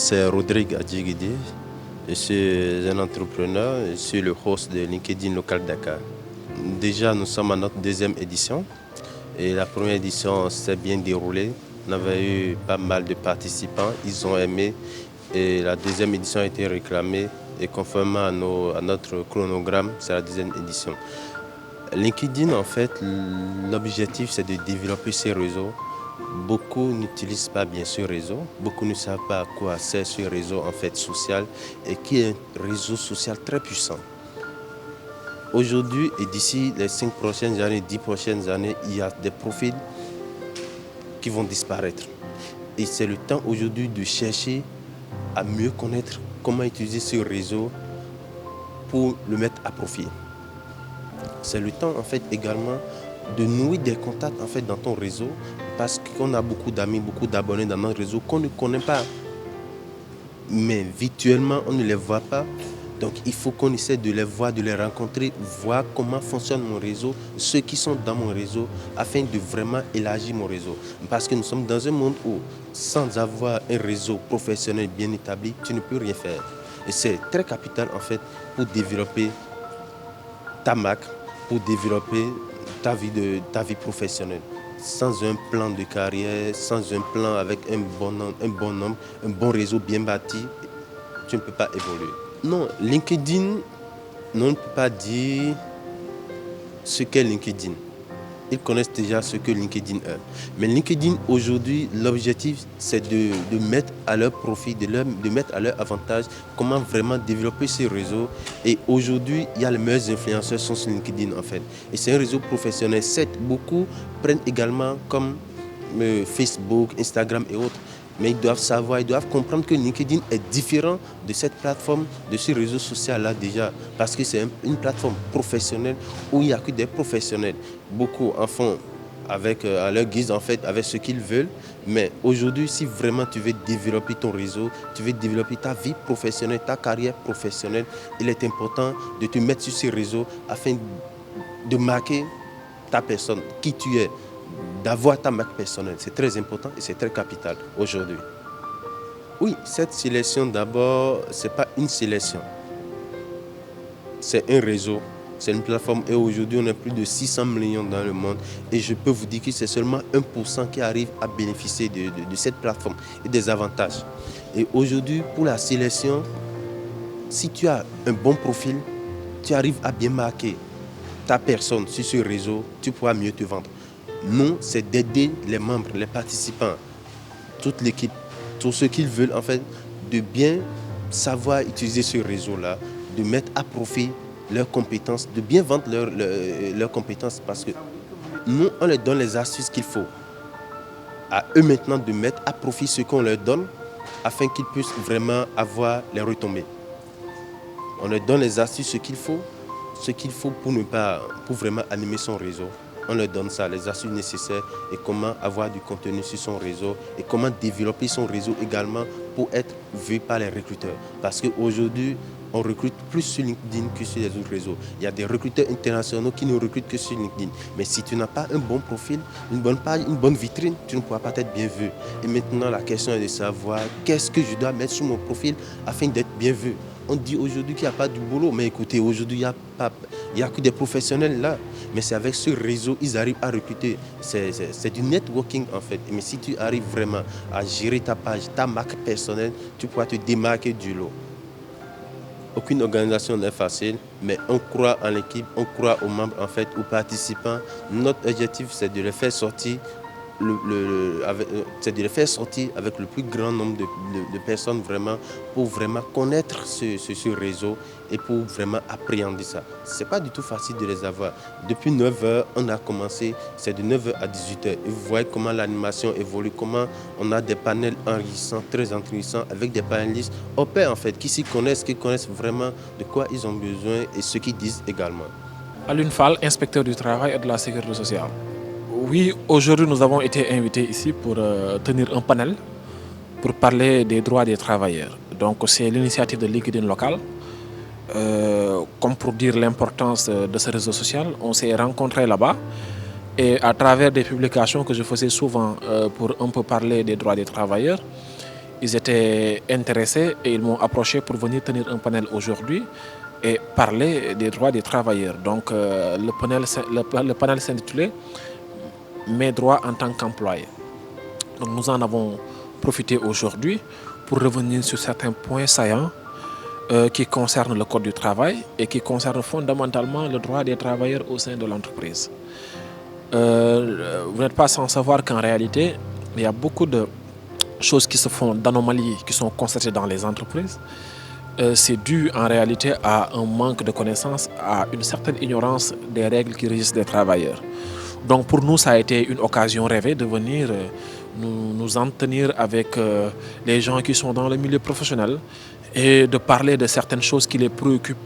c'est Rodrigue Adjiguidi. Je suis un entrepreneur, je suis le host de LinkedIn Local Dakar. Déjà, nous sommes à notre deuxième édition et la première édition s'est bien déroulée. On avait eu pas mal de participants, ils ont aimé et la deuxième édition a été réclamée et conformément à notre chronogramme, c'est la deuxième édition. LinkedIn, en fait, l'objectif c'est de développer ces réseaux. Beaucoup n'utilisent pas bien ce réseau, beaucoup ne savent pas à quoi sert ce réseau en fait social et qui est un réseau social très puissant. Aujourd'hui et d'ici les 5 prochaines années, 10 prochaines années, il y a des profils qui vont disparaître. Et c'est le temps aujourd'hui de chercher à mieux connaître comment utiliser ce réseau pour le mettre à profit. C'est le temps en fait également de nouer des contacts en fait dans ton réseau parce qu'on a beaucoup d'amis, beaucoup d'abonnés dans notre réseau qu'on ne connaît pas. Mais virtuellement, on ne les voit pas. Donc il faut qu'on essaie de les voir, de les rencontrer, voir comment fonctionne mon réseau, ceux qui sont dans mon réseau, afin de vraiment élargir mon réseau. Parce que nous sommes dans un monde où, sans avoir un réseau professionnel bien établi, tu ne peux rien faire. Et c'est très capital en fait pour développer ta marque, pour développer ta vie professionnelle. Sans un plan de carrière, sans un plan avec un bon nombre, un bon réseau bien bâti, tu ne peux pas évoluer. Non, LinkedIn, on ne peut pas dire ce qu'est LinkedIn. Ils connaissent déjà ce que LinkedIn est. Mais LinkedIn, aujourd'hui, l'objectif, c'est de mettre à leur profit, de mettre à leur avantage comment vraiment développer ces réseaux. Et aujourd'hui, il y a les meilleurs influenceurs sont sur LinkedIn, en fait. Et c'est un réseau professionnel. Certes, beaucoup prennent également comme Facebook, Instagram et autres. Mais ils doivent savoir, ils doivent comprendre que LinkedIn est différent de cette plateforme, de ce réseau social-là déjà. Parce que c'est une plateforme professionnelle où il n'y a que des professionnels. Beaucoup en font avec, à leur guise, en fait, avec ce qu'ils veulent. Mais aujourd'hui, si vraiment tu veux développer ton réseau, tu veux développer ta vie professionnelle, ta carrière professionnelle, il est important de te mettre sur ces réseaux afin de marquer ta personne, qui tu es. D'avoir ta marque personnelle, c'est très important et c'est très capital aujourd'hui. Oui, cette sélection d'abord, ce n'est pas une sélection. C'est un réseau, c'est une plateforme et aujourd'hui on est plus de 600 millions dans le monde et je peux vous dire que c'est seulement 1% qui arrive à bénéficier de cette plateforme et des avantages. Et aujourd'hui, pour la sélection, si tu as un bon profil, tu arrives à bien marquer ta personne sur ce réseau, tu pourras mieux te vendre. Non, c'est d'aider les membres, les participants, toute l'équipe, tous ceux qui veulent en fait, de bien savoir utiliser ce réseau-là, de mettre à profit leurs compétences, de bien vendre leurs compétences parce que nous, on leur donne les astuces qu'il faut. À eux maintenant de mettre à profit ce qu'on leur donne afin qu'ils puissent vraiment avoir les retombées. On leur donne les astuces, ce qu'il faut pour vraiment animer son réseau. On leur donne ça, les astuces nécessaires et comment avoir du contenu sur son réseau et comment développer son réseau également pour être vu par les recruteurs. Parce qu'aujourd'hui, on recrute plus sur LinkedIn que sur les autres réseaux. Il y a des recruteurs internationaux qui ne recrutent que sur LinkedIn. Mais si tu n'as pas un bon profil, une bonne page, une bonne vitrine, tu ne pourras pas être bien vu. Et maintenant, la question est de savoir qu'est-ce que je dois mettre sur mon profil afin d'être bien vu. On dit aujourd'hui qu'il n'y a pas de boulot, mais écoutez, aujourd'hui, il n'y a que des professionnels là. Mais c'est avec ce réseau, ils arrivent à recruter. C'est du networking en fait. Mais si tu arrives vraiment à gérer ta page, ta marque personnelle, tu pourras te démarquer du lot. Aucune organisation n'est facile, mais on croit en l'équipe, on croit aux membres en fait, aux participants. Notre objectif, c'est de les faire sortir. C'est de les faire sortir avec le plus grand nombre de personnes vraiment pour vraiment connaître ce réseau et pour vraiment appréhender ça. Ce n'est pas du tout facile de les avoir. Depuis 9h, on a commencé, c'est de 9h à 18h. Et vous voyez comment l'animation évolue, comment on a des panels enrichissants, très enrichissants, avec des panélistes au pair en fait, qui s'y connaissent, qui connaissent vraiment de quoi ils ont besoin et ce qu'ils disent également. Alioune Fall, inspecteur du travail et de la sécurité sociale. Oui, aujourd'hui nous avons été invités ici pour tenir un panel pour parler des droits des travailleurs. Donc c'est l'initiative de LinkedIn local. Comme pour dire l'importance de ce réseau social, on s'est rencontrés là-bas et à travers des publications que je faisais souvent pour un peu parler des droits des travailleurs, Ils étaient intéressés et ils m'ont approché pour venir tenir un panel aujourd'hui et parler des droits des travailleurs. Donc le panel s'intitulait Mes droits en tant qu'employé. Donc nous en avons profité aujourd'hui pour revenir sur certains points saillants qui concernent le Code du travail et qui concernent fondamentalement le droit des travailleurs au sein de l'entreprise. Vous n'êtes pas sans savoir qu'en réalité, il y a beaucoup de choses qui se font, d'anomalies qui sont constatées dans les entreprises. C'est dû en réalité à un manque de connaissances, à une certaine ignorance des règles qui régissent les travailleurs. Donc pour nous, ça a été une occasion rêvée de venir nous en tenir avec les gens qui sont dans le milieu professionnel et de parler de certaines choses qui les préoccupent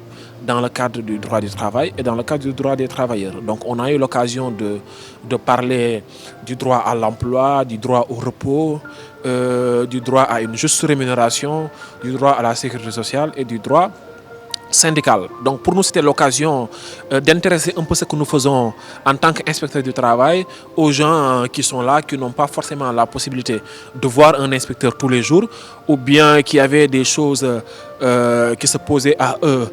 dans le cadre du droit du travail et dans le cadre du droit des travailleurs. Donc on a eu l'occasion de parler du droit à l'emploi, du droit au repos, du droit à une juste rémunération, du droit à la sécurité sociale et du droit syndical. Donc pour nous, c'était l'occasion d'intéresser un peu ce que nous faisons en tant qu'inspecteur du travail aux gens qui sont là, qui n'ont pas forcément la possibilité de voir un inspecteur tous les jours ou bien qui avaient des choses qui se posaient à eux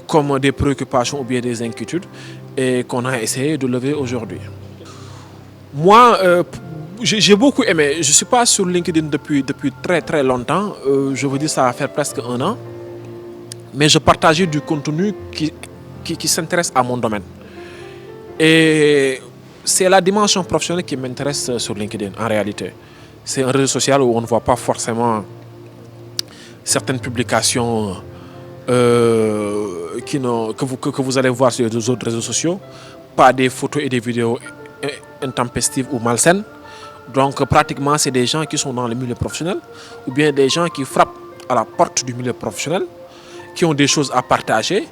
comme des préoccupations ou bien des inquiétudes et qu'on a essayé de lever aujourd'hui. Moi, j'ai beaucoup aimé. Je ne suis pas sur LinkedIn depuis très très longtemps. Je veux dire, ça va faire presque 1 an. Mais je partageais du contenu qui s'intéresse à mon domaine. Et c'est la dimension professionnelle qui m'intéresse sur LinkedIn en réalité. C'est un réseau social où on ne voit pas forcément certaines publications que vous allez voir sur les autres réseaux sociaux, pas des photos et des vidéos intempestives ou malsaines. Donc pratiquement c'est des gens qui sont dans le milieu professionnel ou bien des gens qui frappent à la porte du milieu professionnel, qui ont des choses à partager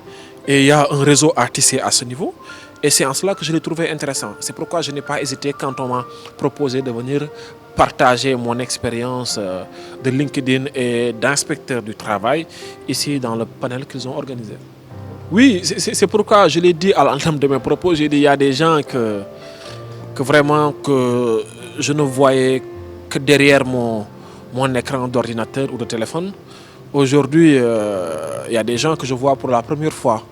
et il y a un réseau à tisser à ce niveau et c'est en cela que je l'ai trouvé intéressant. C'est pourquoi je n'ai pas hésité quand on m'a proposé de venir partager mon expérience de LinkedIn et d'inspecteur du travail ici dans le panel qu'ils ont organisé. Oui, c'est pourquoi je l'ai dit à l'entame de mes propos, j'ai dit il y a des gens que vraiment que je ne voyais que derrière mon écran d'ordinateur ou de téléphone. Aujourd'hui, il y a des gens que je vois pour la première fois.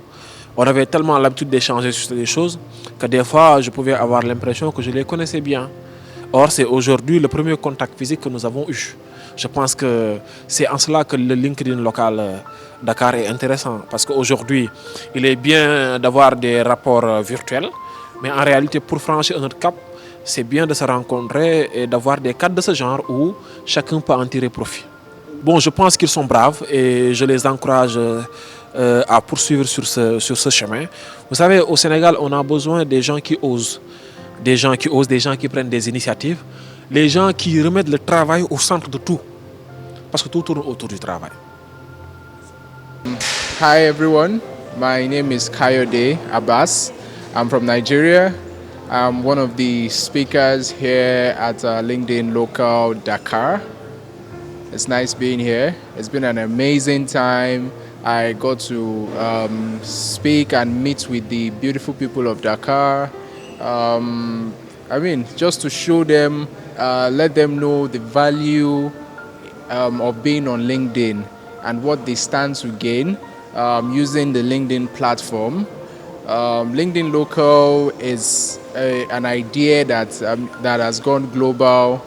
On avait tellement l'habitude d'échanger sur des choses que des fois, je pouvais avoir l'impression que je les connaissais bien. Or, c'est aujourd'hui le premier contact physique que nous avons eu. Je pense que c'est en cela que le LinkedIn local Dakar est intéressant. Parce qu'aujourd'hui, il est bien d'avoir des rapports virtuels. Mais en réalité, pour franchir un autre cap, c'est bien de se rencontrer et d'avoir des cadres de ce genre où chacun peut en tirer profit. Bon, je pense qu'ils sont braves et je les encourage à poursuivre sur ce chemin. Vous savez, au Sénégal, on a besoin des gens qui osent. Des gens qui osent, des gens qui prennent des initiatives. Les gens qui remettent le travail au centre de tout. Parce que tout tourne autour du travail. Hi everyone, my name is Kayode Abbas. I'm from Nigeria. I'm one of the speakers here at LinkedIn Local Dakar. It's nice being here. It's been an amazing time. I got to speak and meet with the beautiful people of Dakar. Just to show them, let them know the value of being on LinkedIn and what they stand to gain using the LinkedIn platform. LinkedIn Local is an idea that has gone global.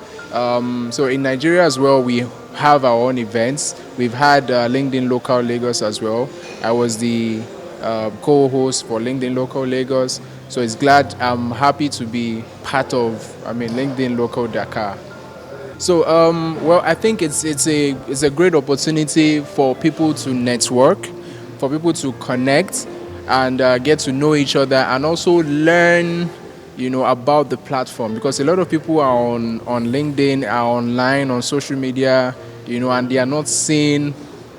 So in Nigeria as well, we have our own events. We've had LinkedIn Local Lagos as well. I was the co-host for LinkedIn Local Lagos. So I'm happy to be part of LinkedIn Local Dakar. So I think it's a great opportunity for people to network, for people to connect and get to know each other and also learn about the platform, because a lot of people are on LinkedIn, are online on social media, and they are not seeing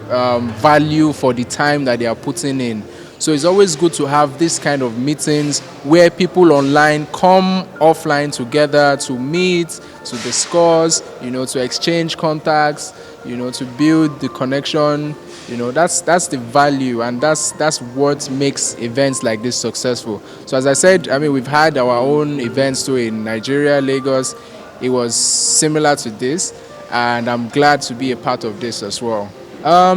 value for the time that they are putting in. So it's always good to have this kind of meetings where people online come offline together to meet, to discuss, to exchange contacts, to build the connection. That's the value, and that's what makes events like this successful. So as I said, we've had our own events too in Nigeria, Lagos. It was similar to this. and I'm glad to be a part of this as well.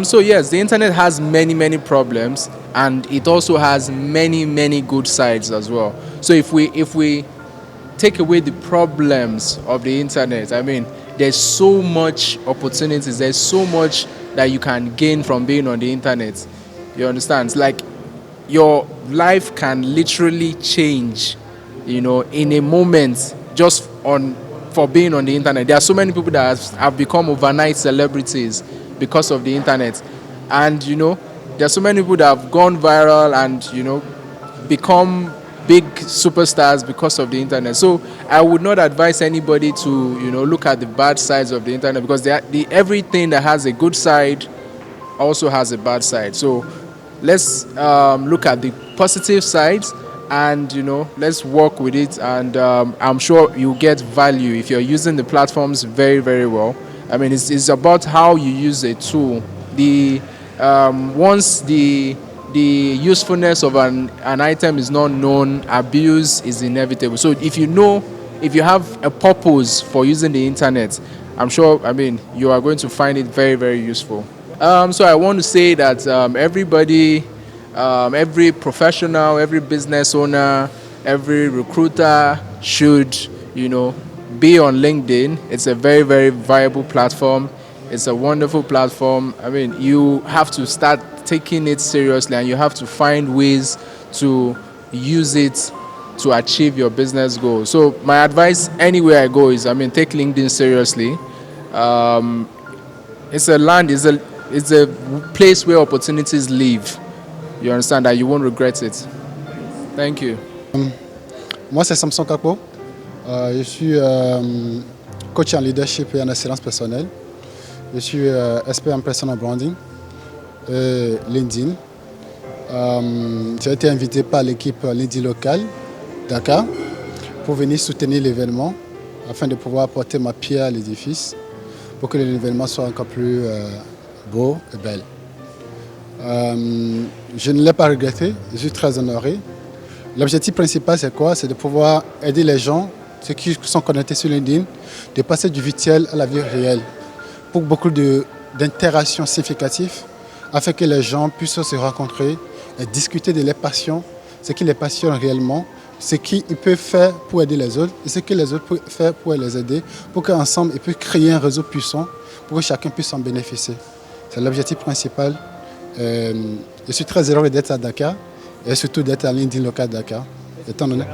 So yes, the internet has many problems, and it also has many good sides as well. So if we take away the problems of the internet, I mean, there's so much opportunities, there's so much that you can gain from being on the internet. You understand? It's like your life can literally change, you know, in a moment just for being on the internet. There are so many people that have become overnight celebrities because of the internet, and you know, there are so many people that have gone viral and, you know, become big superstars because of the internet. So I would not advise anybody to, you know, look at the bad sides of the internet, because everything that has a good side also has a bad side. So let's look at the positive sides, and you know, let's work with it, and I'm sure you'll get value if you're using the platforms very well. I mean, it's about how you use a tool. Once the usefulness of an item is not known, abuse is inevitable. So if you have a purpose for using the internet, I'm sure, I mean, you are going to find it very useful. So I want to say that everybody, every professional, every business owner, every recruiter should, you know, be on LinkedIn. It's a very viable platform. It's a wonderful platform. I mean, you have to start taking it seriously, and you have to find ways to use it to achieve your business goals. So my advice anywhere I go is, I mean, take LinkedIn seriously. It's a place where opportunities live. You understand that you won't regret it. Thank you. Moi, c'est Samson Kakpo. Je suis coach en leadership et en excellence personnelle. Je suis expert en personal branding et LinkedIn. J'ai été invité par l'équipe LinkedIn locale, Dakar, pour venir soutenir l'événement afin de pouvoir apporter ma pierre à l'édifice pour que l'événement soit encore plus beau et belle. Je ne l'ai pas regretté, je suis très honoré. L'objectif principal, c'est quoi? C'est de pouvoir aider les gens, ceux qui sont connectés sur LinkedIn, de passer du virtuel à la vie réelle, pour beaucoup d'interactions significatives, afin que les gens puissent se rencontrer et discuter de leurs passions, ce qui les passionne réellement, ce qu'ils peuvent faire pour aider les autres et ce que les autres peuvent faire pour les aider, pour qu'ensemble ils puissent créer un réseau puissant, pour que chacun puisse en bénéficier. C'est l'objectif principal. Je suis très heureux d'être à Dakar et surtout d'être à LinkedIn local Dakar. Étant donné,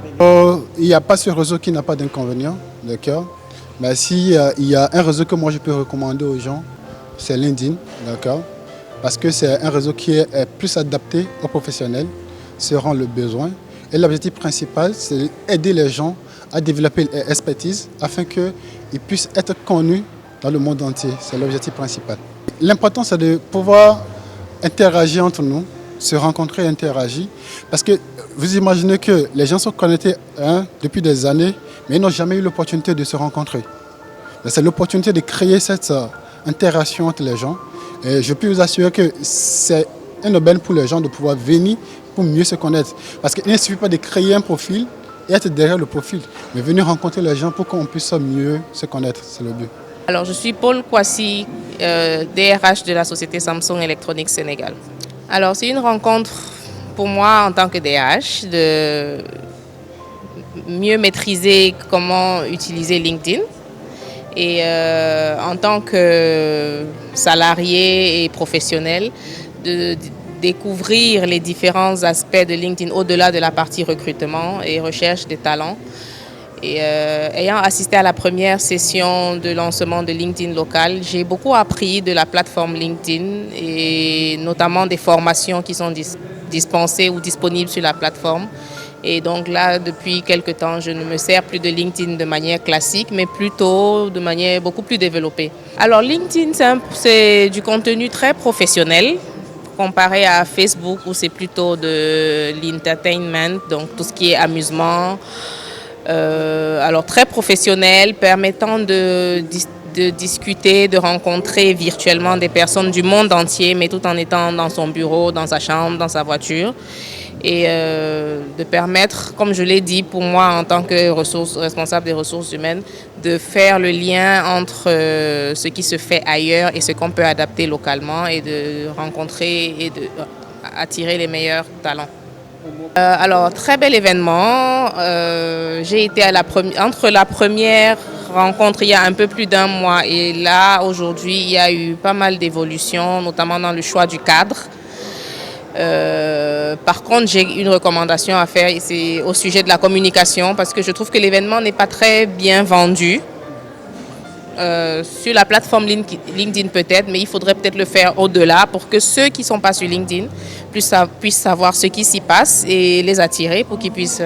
il n'y a pas ce réseau qui n'a pas d'inconvénients, d'accord. Mais s'il y a un réseau que moi je peux recommander aux gens, c'est LinkedIn, d'accord. Parce que c'est un réseau qui est plus adapté aux professionnels, selon le besoin. Et l'objectif principal, c'est d'aider les gens à développer leur expertise afin qu'ils puissent être connus dans le monde entier. C'est l'objectif principal. L'important, c'est de pouvoir interagir entre nous, se rencontrer et interagir. Parce que vous imaginez que les gens sont connectés depuis des années, mais ils n'ont jamais eu l'opportunité de se rencontrer. C'est l'opportunité de créer cette interaction entre les gens. Et je peux vous assurer que c'est un aubaine pour les gens de pouvoir venir pour mieux se connaître. Parce qu'il ne suffit pas de créer un profil et être derrière le profil, mais venir rencontrer les gens pour qu'on puisse mieux se connaître. C'est le but. Alors, je suis Paul Kwasi, DRH de la société Samsung Electronics Sénégal. Alors, c'est une rencontre pour moi en tant que DRH de mieux maîtriser comment utiliser LinkedIn. Et en tant que salarié et professionnel, de découvrir les différents aspects de LinkedIn au-delà de la partie recrutement et recherche des talents. Et ayant assisté à la première session de lancement de LinkedIn local, j'ai beaucoup appris de la plateforme LinkedIn et notamment des formations qui sont dispensées ou disponibles sur la plateforme. Et donc là, depuis quelques temps, je ne me sers plus de LinkedIn de manière classique, mais plutôt de manière beaucoup plus développée. Alors LinkedIn, c'est du contenu très professionnel, comparé à Facebook où c'est plutôt de l'entertainment, donc tout ce qui est amusement. Alors très professionnel, permettant de discuter, de rencontrer virtuellement des personnes du monde entier, mais tout en étant dans son bureau, dans sa chambre, dans sa voiture. et de permettre, comme je l'ai dit, pour moi en tant que responsable des ressources humaines, de faire le lien entre ce qui se fait ailleurs et ce qu'on peut adapter localement et de rencontrer et d'attirer les meilleurs talents. Alors, très bel événement. J'ai été entre la première rencontre il y a un peu plus d'un mois et là, aujourd'hui, il y a eu pas mal d'évolutions, notamment dans le choix du cadre. Par contre, j'ai une recommandation à faire, c'est au sujet de la communication, parce que je trouve que l'événement n'est pas très bien vendu. Sur la plateforme LinkedIn peut-être, mais il faudrait peut-être le faire au-delà pour que ceux qui ne sont pas sur LinkedIn puissent savoir ce qui s'y passe et les attirer pour qu'ils puissent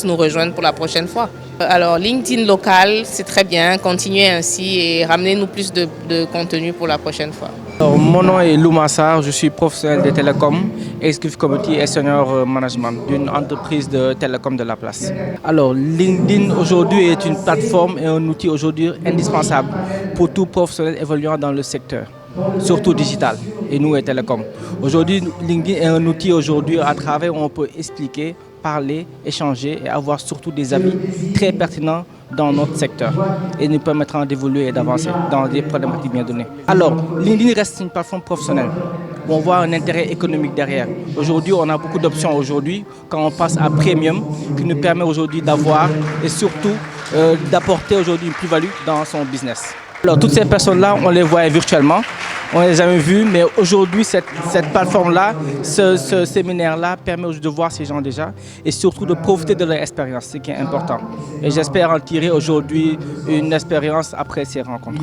nous rejoindre pour la prochaine fois. Alors LinkedIn local, c'est très bien, continuez ainsi et ramenez-nous plus de contenu pour la prochaine fois. Alors, mon nom est Lou Massar, je suis professionnel de télécom, Executive Committee et Senior Management d'une entreprise de télécom de la place. Alors LinkedIn aujourd'hui est une plateforme et un outil aujourd'hui indispensable pour tout professionnel évoluant dans le secteur, surtout digital et nous et télécom. Aujourd'hui, LinkedIn est un outil aujourd'hui à travers où on peut expliquer, parler, échanger et avoir surtout des avis très pertinents dans notre secteur et nous permettront d'évoluer et d'avancer dans des problématiques bien données. Alors, LinkedIn reste une plateforme professionnelle où on voit un intérêt économique derrière. Aujourd'hui, on a beaucoup d'options aujourd'hui quand on passe à Premium qui nous permet aujourd'hui d'avoir et surtout d'apporter aujourd'hui une plus-value dans son business. Alors, toutes ces personnes-là, on les voit virtuellement. On ne les a jamais vues, mais aujourd'hui, cette plateforme-là, ce séminaire-là permet de voir ces gens déjà et surtout de profiter de leur expérience, ce qui est important. Et j'espère en tirer aujourd'hui une expérience après ces rencontres.